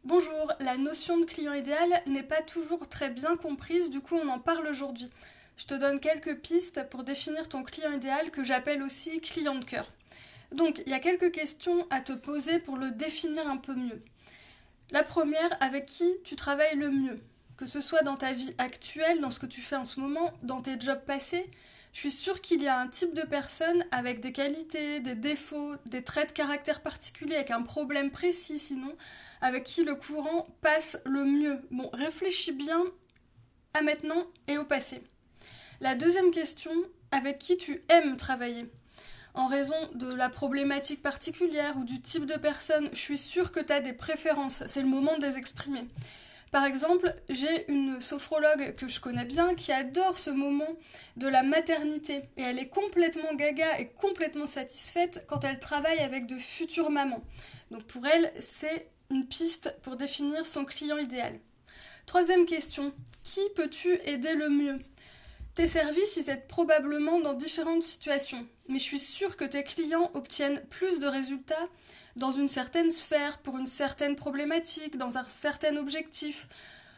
Bonjour, la notion de client idéal n'est pas toujours très bien comprise, du coup on en parle aujourd'hui. Je te donne quelques pistes pour définir ton client idéal que j'appelle aussi client de cœur. Donc il y a quelques questions à te poser pour le définir un peu mieux. La première, avec qui tu travailles le mieux? Que ce soit dans ta vie actuelle, dans ce que tu fais en ce moment, dans tes jobs passés, je suis sûre qu'il y a un type de personne avec des qualités, des défauts, des traits de caractère particuliers, avec un problème précis sinon, avec qui le courant passe le mieux. Bon, réfléchis bien à maintenant et au passé. La deuxième question, avec qui tu aimes travailler? En raison de la problématique particulière ou du type de personne, je suis sûre que tu as des préférences. C'est le moment de les exprimer. Par exemple, j'ai une sophrologue que je connais bien qui adore ce moment de la maternité et elle est complètement gaga et complètement satisfaite quand elle travaille avec de futures mamans. Donc pour elle, c'est une piste pour définir son client idéal. Troisième question, qui peux-tu aider le mieux? Tes services, ils aident probablement dans différentes situations, mais je suis sûre que tes clients obtiennent plus de résultats dans une certaine sphère, pour une certaine problématique, dans un certain objectif,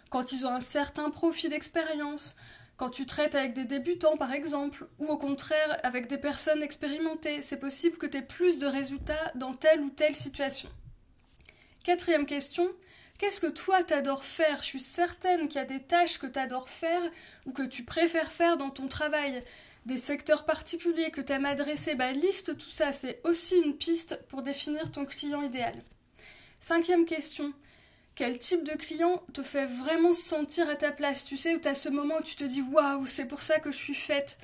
quand ils ont un certain profil d'expérience, quand tu traites avec des débutants par exemple, ou au contraire avec des personnes expérimentées, c'est possible que tu aies plus de résultats dans telle ou telle situation. Quatrième question, qu'est-ce que toi t'adores faire? Je suis certaine qu'il y a des tâches que t'adores faire ou que tu préfères faire dans ton travail, des secteurs particuliers que t'aimes adresser. Liste tout ça, c'est aussi une piste pour définir ton client idéal. Cinquième question, quel type de client te fait vraiment se sentir à ta place? Tu sais, où t'as ce moment où tu te dis waouh, c'est pour ça que je suis faite.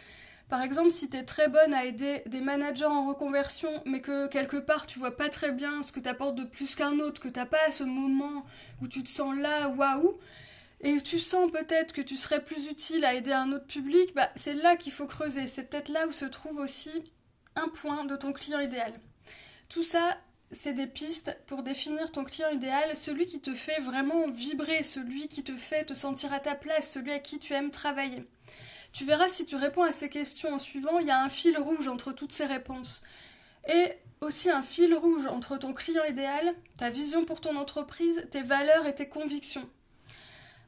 Par exemple, si tu es très bonne à aider des managers en reconversion, mais que quelque part tu vois pas très bien ce que t'apportes de plus qu'un autre, que t'as pas ce moment où tu te sens là, waouh, et tu sens peut-être que tu serais plus utile à aider un autre public, c'est là qu'il faut creuser. C'est peut-être là où se trouve aussi un point de ton client idéal. Tout ça, c'est des pistes pour définir ton client idéal, celui qui te fait vraiment vibrer, celui qui te fait te sentir à ta place, celui à qui tu aimes travailler. Tu verras si tu réponds à ces questions en suivant, il y a un fil rouge entre toutes ces réponses. Et aussi un fil rouge entre ton client idéal, ta vision pour ton entreprise, tes valeurs et tes convictions.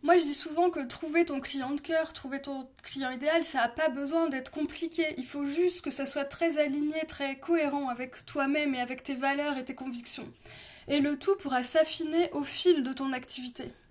Moi, je dis souvent que trouver ton client de cœur, trouver ton client idéal, ça n'a pas besoin d'être compliqué. Il faut juste que ça soit très aligné, très cohérent avec toi-même et avec tes valeurs et tes convictions. Et le tout pourra s'affiner au fil de ton activité.